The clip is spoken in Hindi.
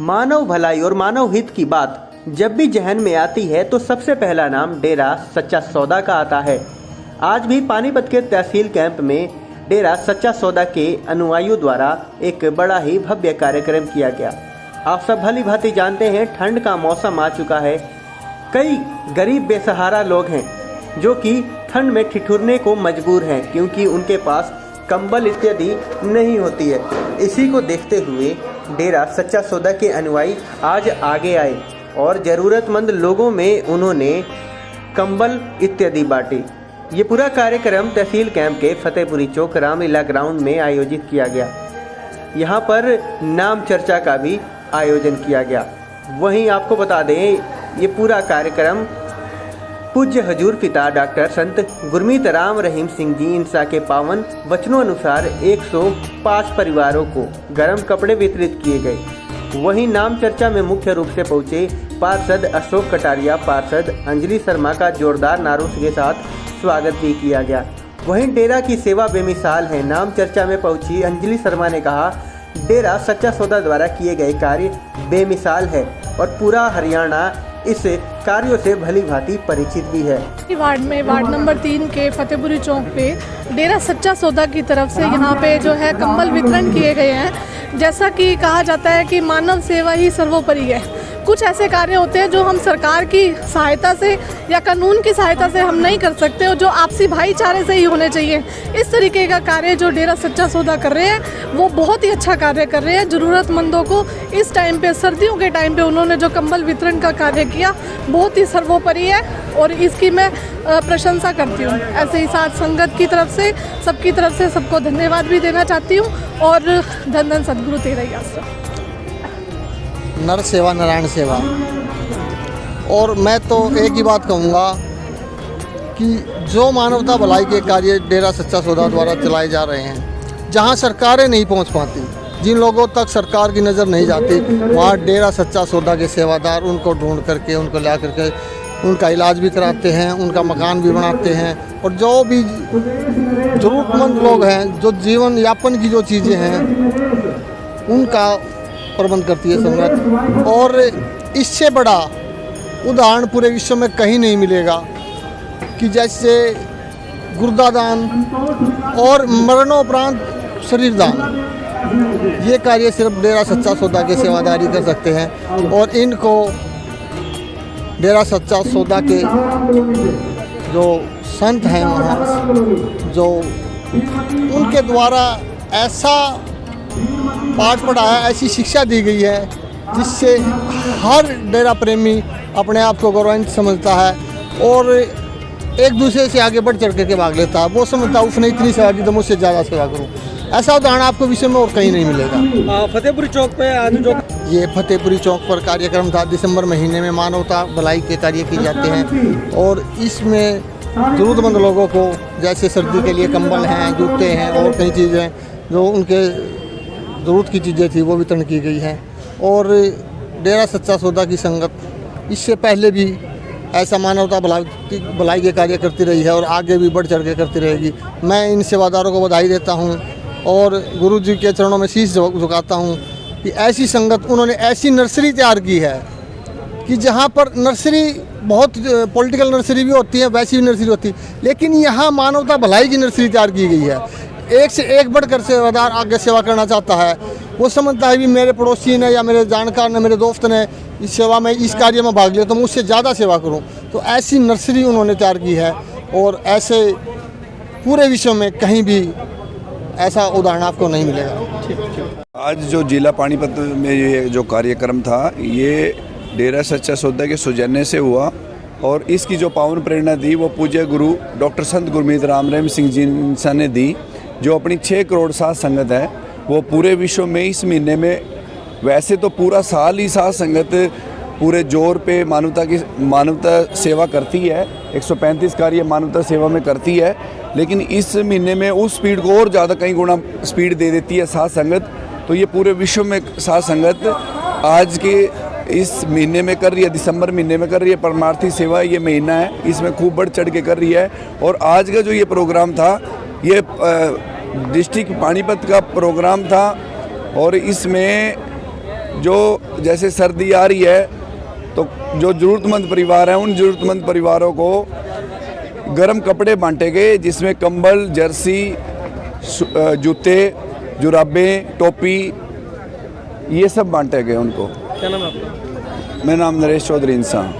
मानव भलाई और मानव हित की बात जब भी जहन में आती है तो सबसे पहला नाम डेरा सच्चा सौदा का आता है। आज भी पानीपत के तहसील कैंप में डेरा सच्चा सौदा के अनुयायियों द्वारा एक बड़ा ही भव्य कार्यक्रम किया गया। आप सब भली भांति जानते हैं, ठंड का मौसम आ चुका है। कई गरीब बेसहारा लोग हैं जो कि ठंड में ठिठुरने को मजबूर हैं क्योंकि उनके पास कंबल इत्यादि नहीं होती है। इसी को देखते हुए डेरा सच्चा सौदा के अनुयायी आज आगे आए और ज़रूरतमंद लोगों में उन्होंने कंबल इत्यादि बांटे। ये पूरा कार्यक्रम तहसील कैंप के फतेहपुरी चौक रामलीला ग्राउंड में आयोजित किया गया। यहाँ पर नाम चर्चा का भी आयोजन किया गया। वहीं आपको बता दें, ये पूरा कार्यक्रम पूज्य हजूर पिता डॉक्टर संत गुरमीत राम रहीम सिंह जी इंसा के पावन वचनों अनुसार 105 परिवारों को गर्म कपड़े वितरित किए गए। वहीं नाम चर्चा में मुख्य रूप से पहुंचे पार्षद अशोक कटारिया, पार्षद अंजलि शर्मा का जोरदार नारों के साथ स्वागत भी किया गया। वहीं डेरा की सेवा बेमिसाल है। नाम चर्चा में पहुंची अंजलि शर्मा ने कहा, डेरा सच्चा सौदा द्वारा किए गए कार्य बेमिसाल है और पूरा हरियाणा इस कार्यों से भली भांति परिचित भी है। वार्ड में वार्ड नंबर 3 के फतेहपुरी चौक पे डेरा सच्चा सौदा की तरफ से यहाँ पे जो है कंबल वितरण किए गए हैं। जैसा कि कहा जाता है कि मानव सेवा ही सर्वोपरि है। कुछ ऐसे कार्य होते हैं जो हम सरकार की सहायता से या कानून की सहायता से हम नहीं कर सकते और जो आपसी भाईचारे से ही होने चाहिए। इस तरीके का कार्य जो डेरा सच्चा सौदा कर रहे हैं वो बहुत ही अच्छा कार्य कर रहे हैं। ज़रूरतमंदों को इस टाइम पे, सर्दियों के टाइम पे उन्होंने जो कंबल वितरण का कार्य किया बहुत ही सर्वोपरि है और इसकी मैं प्रशंसा करती हूँ। ऐसे ही साथ संगत की तरफ से, सबकी तरफ से सबको धन्यवाद भी देना चाहती हूँ और धन धन सद्गुरु तेरा ही आश्रम। नर सेवा नारायण सेवा। और मैं तो एक ही बात कहूँगा कि जो मानवता भलाई के कार्य डेरा सच्चा सौदा द्वारा चलाए जा रहे हैं, जहाँ सरकारें नहीं पहुँच पाती, जिन लोगों तक सरकार की नज़र नहीं जाती, वहाँ डेरा सच्चा सौदा के सेवादार उनको ढूंढ करके, उनको ला करके उनका इलाज भी कराते हैं, उनका मकान भी बनाते हैं और जो भी ज़रूरतमंद लोग हैं, जो जीवन यापन की जो चीज़ें हैं उनका प्रबंध करती है संगत। और इससे बड़ा उदाहरण पूरे विश्व में कहीं नहीं मिलेगा कि जैसे गुर्दादान और मरणोपरांत शरीर दान, ये कार्य सिर्फ डेरा सच्चा सौदा के सेवादारी कर सकते हैं। और इनको डेरा सच्चा सौदा के जो संत हैं वहाँ, जो उनके द्वारा ऐसा पाठ पढ़ाया, ऐसी शिक्षा दी गई है जिससे हर डेरा प्रेमी अपने आप को गौरवान्वित समझता है और एक दूसरे से आगे बढ़ चढ़ करके भाग लेता है। वो समझता है उसने इतनी सेवा की तो मुझसे ज़्यादा सेवा करूँ। ऐसा उदाहरण आपको विषय में और कहीं नहीं मिलेगा। फतेहपुरी चौक पे आज जो ये फतेहपुरी चौक पर कार्यक्रम था, दिसंबर महीने में मानवता भलाई के कार्य किए जाते हैं और इसमें ज़रूरतमंद लोगों को जैसे सर्दी के लिए कंबल हैं, जूते हैं और कई चीज़ें जो उनके ज़रूरत की चीज़ें थी वो वितरण की गई है। और डेरा सच्चा सौदा की संगत इससे पहले भी ऐसा मानवता भलाई के कार्य करती रही है और आगे भी बढ़ चढ़ के करती रहेगी। मैं इन सेवादारों को बधाई देता हूं और गुरु जी के चरणों में शीश झुकाता हूं कि ऐसी संगत, उन्होंने ऐसी नर्सरी तैयार की है कि जहां पर नर्सरी बहुत पॉलिटिकल नर्सरी भी होती है, वैसी भी नर्सरी होती है, लेकिन यहाँ मानवता भलाई की नर्सरी तैयार की गई है। एक से एक बढ़कर सेवादार आगे सेवा करना चाहता है। वो समझता है भी मेरे पड़ोसी ने या मेरे जानकार ने, मेरे दोस्त ने इस सेवा में, इस कार्य में भाग लिया तो मैं उससे ज़्यादा सेवा करूं। तो ऐसी नर्सरी उन्होंने तैयार की है और ऐसे पूरे विश्व में कहीं भी ऐसा उदाहरण आपको नहीं मिलेगा। आज जो जिला पानीपत में ये जो कार्यक्रम था, ये डेरा सच्चा सौदा के सौजन्य से हुआ और इसकी जो पावन प्रेरणा दी वो पूज्य गुरु डॉक्टर संत गुरमीत राम रहीम सिंह जी इंसा ने दी, जो अपनी 6 करोड़ साध संगत है। वो पूरे विश्व में इस महीने में, वैसे तो पूरा साल ही साध संगत पूरे जोर पे मानवता सेवा करती है, 135 कार्य मानवता सेवा में करती है, लेकिन इस महीने में उस स्पीड को और ज़्यादा कई गुना स्पीड दे देती है साध संगत। तो ये पूरे विश्व में साध संगत आज के इस महीने में कर रही है, दिसंबर महीने में कर रही है। परमार्थी सेवा ये महीना है, इसमें खूब बढ़ चढ़ के कर रही है। और आज का जो ये प्रोग्राम था, ये डिस्ट्रिक्ट पानीपत का प्रोग्राम था और इसमें जो जैसे सर्दी आ रही है तो जो ज़रूरतमंद परिवार हैं उन ज़रूरतमंद परिवारों को गर्म कपड़े बांटे गए, जिसमें कंबल, जर्सी, जूते, जुराबें, टोपी, ये सब बांटे गए उनको। क्या नाम है आपका? मेरा नाम नरेश चौधरी इंसान।